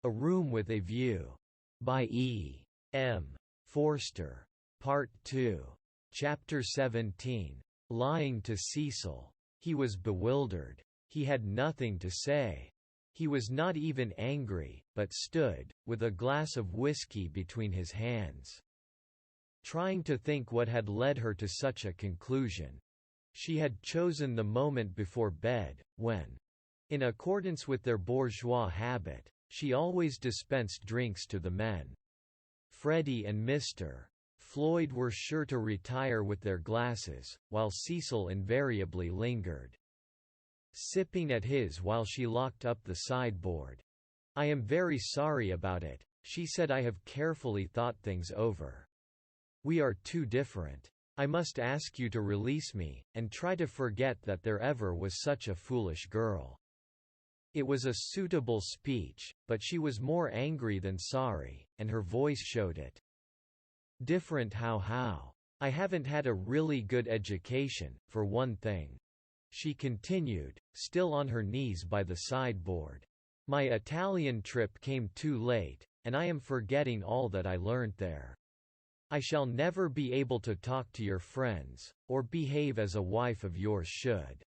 A Room with a View. By E. M. Forster. Part 2. Chapter 17. Lying to Cecil. He was bewildered. He had nothing to say. He was not even angry, but stood, with a glass of whiskey between his hands, trying to think what had led her to such a conclusion. She had chosen the moment before bed, when, in accordance with their bourgeois habit, she always dispensed drinks to the men. Freddie and Mr. Floyd were sure to retire with their glasses, while Cecil invariably lingered, sipping at his while she locked up the sideboard. "I am very sorry about it," she said. "I have carefully thought things over. We are too different. I must ask you to release me, and try to forget that there ever was such a foolish girl." It was a suitable speech, but she was more angry than sorry, and her voice showed it. "Different how? I haven't had a really good education, for one thing," she continued, still on her knees by the sideboard. "My Italian trip came too late, and I am forgetting all that I learned there. I shall never be able to talk to your friends, or behave as a wife of yours should.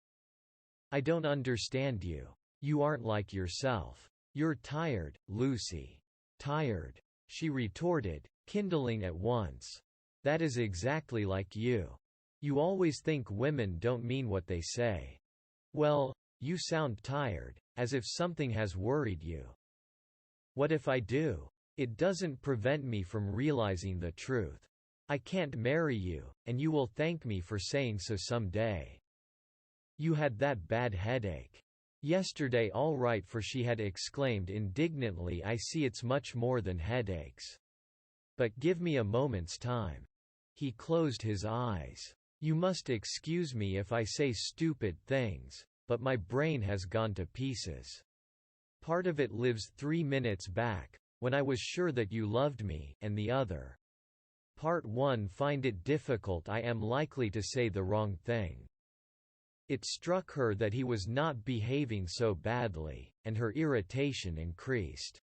I don't understand you. You aren't like yourself. You're tired, Lucy." "Tired?" she retorted, kindling at once. "That is exactly like you. You always think women don't mean what they say. Well, you sound tired, as if something has worried you." "What if I do? It doesn't prevent me from realizing the truth. I can't marry you, and you will thank me for saying so some day. You had that bad headache yesterday." "All right," for she had exclaimed indignantly, "I see it's much more than headaches. But give me a moment's time." He closed his eyes. "You must excuse me if I say stupid things, but my brain has gone to pieces. Part of it lives 3 minutes back, when I was sure that you loved me, and the other part find it difficult. I am likely to say the wrong thing." It struck her that he was not behaving so badly, and her irritation increased.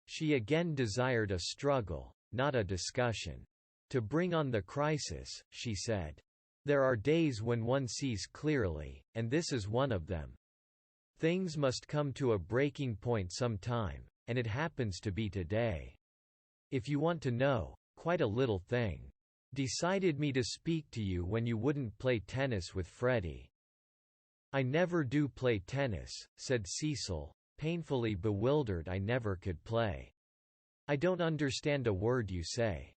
She again desired a struggle, not a discussion. "To bring on the crisis," she said. "There are days when one sees clearly, and this is one of them. Things must come to a breaking point sometime, and it happens to be today. If you want to know, quite a little thing. Decided me to speak to you when you wouldn't play tennis with Freddie." "I never do play tennis," said Cecil, painfully bewildered. "I never could play. I don't understand a word you say.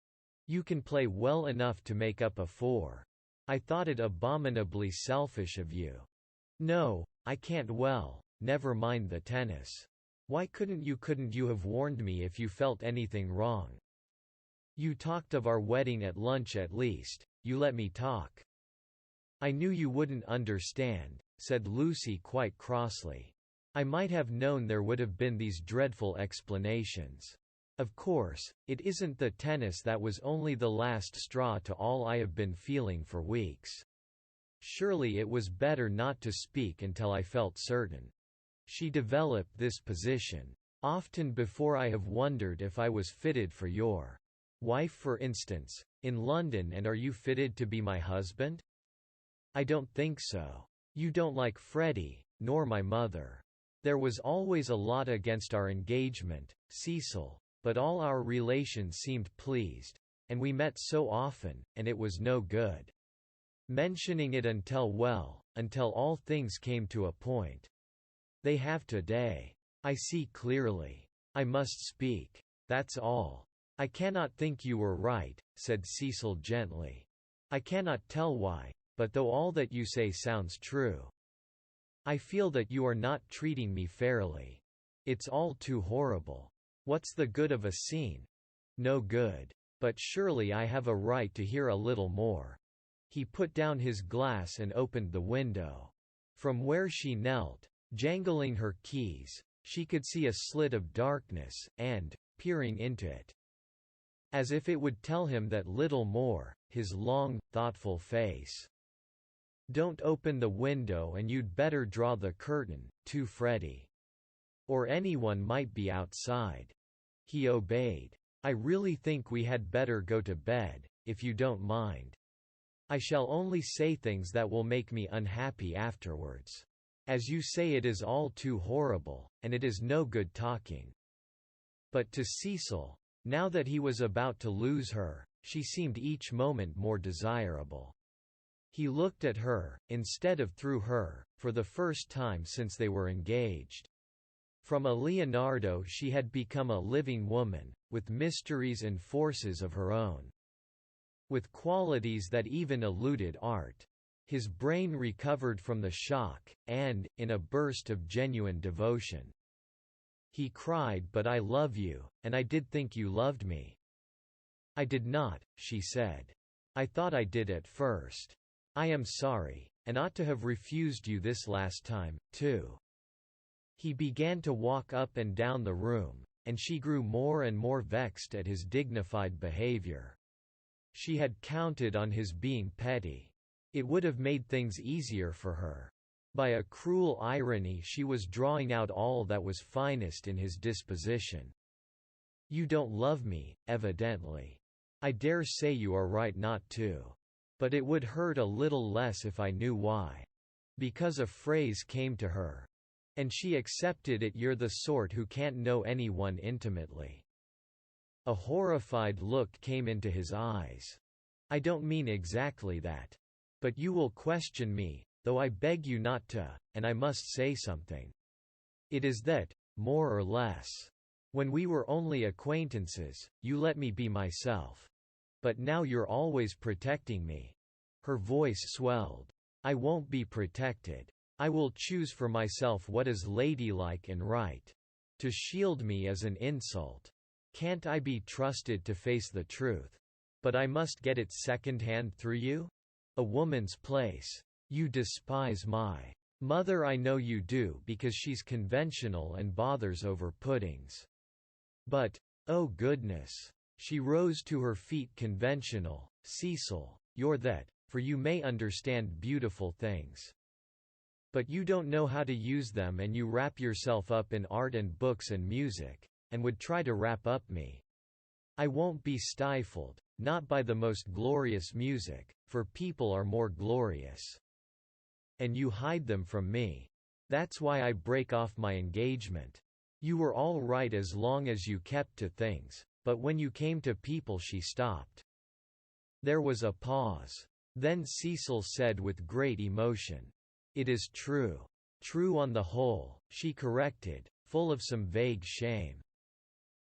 You can play well enough to make up a 4. I thought it abominably selfish of you." "No, I can't." "Well, never mind the tennis. Why couldn't you have warned me if you felt anything wrong? You talked of our wedding at lunch. At least, you let me talk." "I knew you wouldn't understand," said Lucy quite crossly. "I might have known there would have been these dreadful explanations. Of course, it isn't the tennis that was only the last straw to all I have been feeling for weeks. Surely it was better not to speak until I felt certain." She developed this position. "Often before I have wondered if I was fitted for your wife, for instance, in London. And are you fitted to be my husband?" "I don't think so. You don't like Freddie, nor my mother. There was always a lot against our engagement, Cecil, but all our relations seemed pleased. And we met so often, and it was no good mentioning it until all things came to a point. They have today. I see clearly. I must speak. That's all." "I cannot think you were right," said Cecil gently. "I cannot tell why, but though all that you say sounds true, I feel that you are not treating me fairly. It's all too horrible. What's the good of a scene? No good. But surely I have a right to hear a little more." He put down his glass and opened the window. From where she knelt, jangling her keys, she could see a slit of darkness, and, peering into it, as if it would tell him that little more, his long, thoughtful face. "Don't open the window, and you'd better draw the curtain, too, Freddie." Or anyone might be outside. He obeyed. I really think we had better go to bed, if you don't mind. I shall only say things that will make me unhappy afterwards. As you say, it is all too horrible, and it is no good talking. But to Cecil, now that he was about to lose her, she seemed each moment more desirable. He looked at her, instead of through her, for the first time since they were engaged. From a Leonardo she had become a living woman, with mysteries and forces of her own. With qualities that even eluded art. His brain recovered from the shock, and, in a burst of genuine devotion, he cried, "But I love you, and I did think you loved me." "I did not," she said. "I thought I did at first. I am sorry, and ought to have refused you this last time, too." He began to walk up and down the room, and she grew more and more vexed at his dignified behavior. She had counted on his being petty. It would have made things easier for her. By a cruel irony she was drawing out all that was finest in his disposition. "You don't love me, evidently. I dare say you are right not to. But it would hurt a little less if I knew why." Because a phrase came to her. And she accepted it. "You're the sort who can't know anyone intimately." A horrified look came into his eyes. "I don't mean exactly that. But you will question me, though I beg you not to, and I must say something. It is that, more or less. When we were only acquaintances, you let me be myself. But now you're always protecting me." Her voice swelled. "I won't be protected. I will choose for myself what is ladylike and right. To shield me is an insult. Can't I be trusted to face the truth? But I must get it second-hand through you? A woman's place. You despise my mother. I know you do, because she's conventional and bothers over puddings. But, oh goodness." She rose to her feet. "Conventional, Cecil, you're that, for you may understand beautiful things. But you don't know how to use them, and you wrap yourself up in art and books and music, and would try to wrap up me. I won't be stifled, not by the most glorious music, for people are more glorious. And you hide them from me. That's why I break off my engagement. You were all right as long as you kept to things, but when you came to people she stopped." There was a pause. Then Cecil said with great emotion, "It is true. True on the whole," she corrected, full of some vague shame.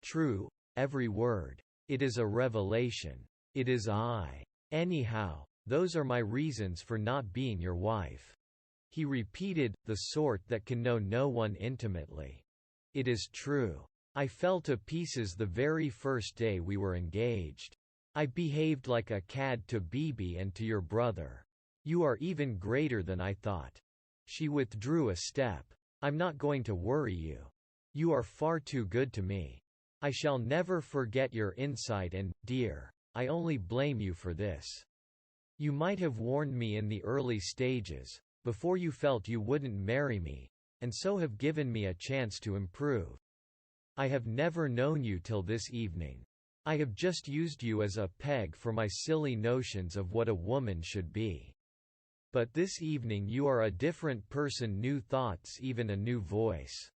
"True, every word. It is a revelation. It is I. Anyhow, those are my reasons for not being your wife." He repeated, "The sort that can know no one intimately. It is true. I fell to pieces the very first day we were engaged. I behaved like a cad to Bibi and to your brother. You are even greater than I thought." She withdrew a step. "I'm not going to worry you. You are far too good to me. I shall never forget your insight and, dear, I only blame you for this. You might have warned me in the early stages, before you felt you wouldn't marry me, and so have given me a chance to improve. I have never known you till this evening. I have just used you as a peg for my silly notions of what a woman should be. But this evening you are a different person, new thoughts, even a new voice."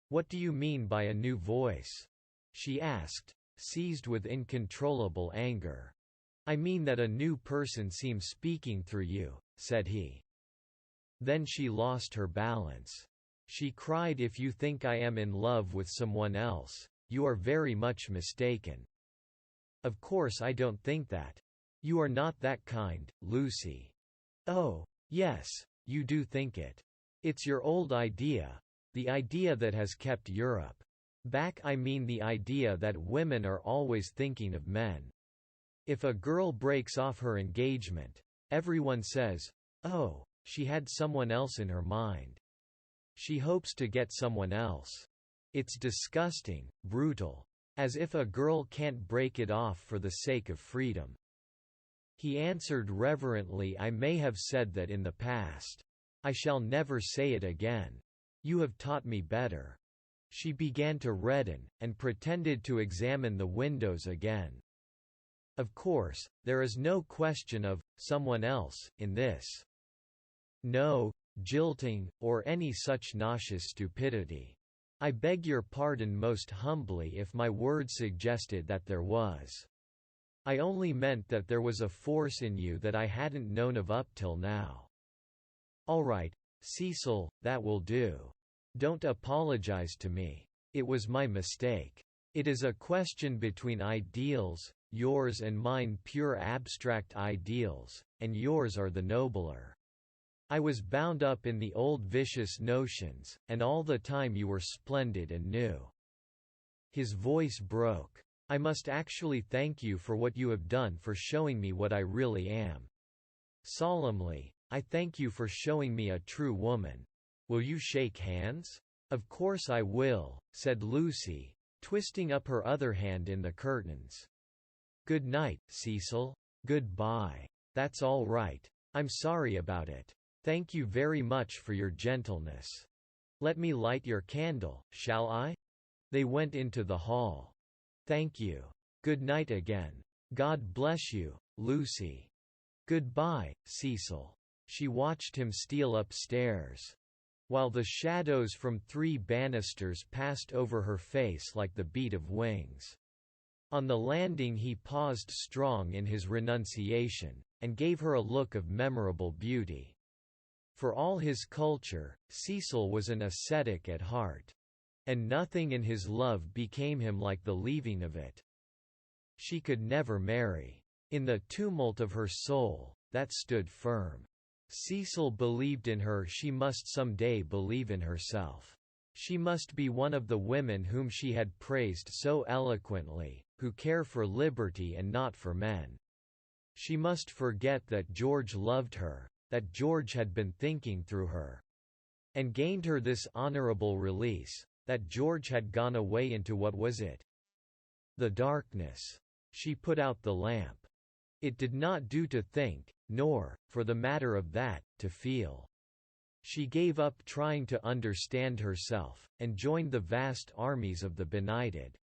"What do you mean by a new voice?" she asked, seized with incontrollable anger. "I mean that a new person seems speaking through you," said he. Then she lost her balance. She cried, "If you think I am in love with someone else, you are very much mistaken. Of course I don't think that. You are not that kind, Lucy." "Oh, yes, you do think it. It's your old idea. The idea that has kept Europe back. I mean the idea that women are always thinking of men. If a girl breaks off her engagement, everyone says, 'Oh, she had someone else in her mind. She hopes to get someone else.' It's disgusting, brutal. As if a girl can't break it off for the sake of freedom." He answered reverently, "I may have said that in the past. I shall never say it again. You have taught me better. She began to redden, and pretended to examine the windows again. Of course, there is no question of someone else in this. No jilting, or any such nauseous stupidity. I beg your pardon most humbly if my words suggested that there was. I only meant that there was a force in you that I hadn't known of up till now. All right, Cecil, that will do. Don't apologize to me. It was my mistake. It is a question between ideals, yours and mine pure abstract ideals, and yours are the nobler. I was bound up in the old vicious notions, and all the time you were splendid and new." His voice broke. "I must actually thank you for what you have done for showing me what I really am. Solemnly, I thank you for showing me a true woman. Will you shake hands?" "Of course I will," said Lucy, twisting up her other hand in the curtains. "Good night, Cecil." "Good-bye. That's all right. I'm sorry about it. Thank you very much for your gentleness. Let me light your candle, shall I?" They went into the hall. "Thank you. Good night again. God bless you, Lucy." "Good-bye, Cecil." She watched him steal upstairs, while the shadows from 3 banisters passed over her face like the beat of wings. On the landing he paused strong in his renunciation, and gave her a look of memorable beauty. For all his culture, Cecil was an ascetic at heart. And nothing in his love became him like the leaving of it. She could never marry. In the tumult of her soul, that stood firm. Cecil believed in her. She must some day believe in herself. She must be one of the women whom she had praised so eloquently, who care for liberty and not for men. She must forget that George loved her, that George had been thinking through her, and gained her this honorable release, that George had gone away into what was it? The darkness. She put out the lamp. It did not do to think, nor, for the matter of that, to feel. She gave up trying to understand herself, and joined the vast armies of the benighted,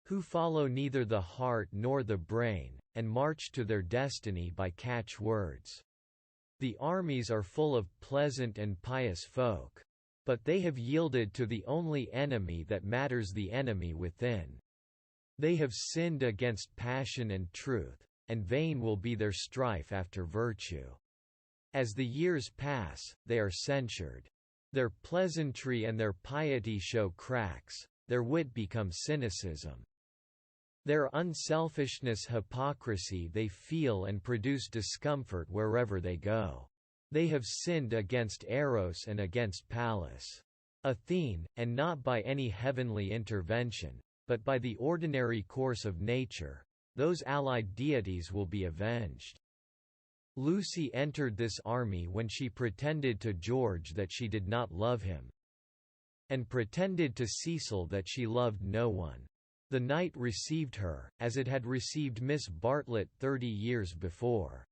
who follow neither the heart nor the brain, and march to their destiny by catchwords. The armies are full of pleasant and pious folk. But they have yielded to the only enemy that matters, the enemy within. They have sinned against passion and truth, and vain will be their strife after virtue. As the years pass, they are censured. Their pleasantry and their piety show cracks, their wit becomes cynicism. Their unselfishness hypocrisy, they feel and produce discomfort wherever they go. They have sinned against Eros and against Pallas. Athene, and not by any heavenly intervention, but by the ordinary course of nature, those allied deities will be avenged. Lucy entered this army when she pretended to George that she did not love him, and pretended to Cecil that she loved no one. The night received her, as it had received Miss Bartlett 30 years before.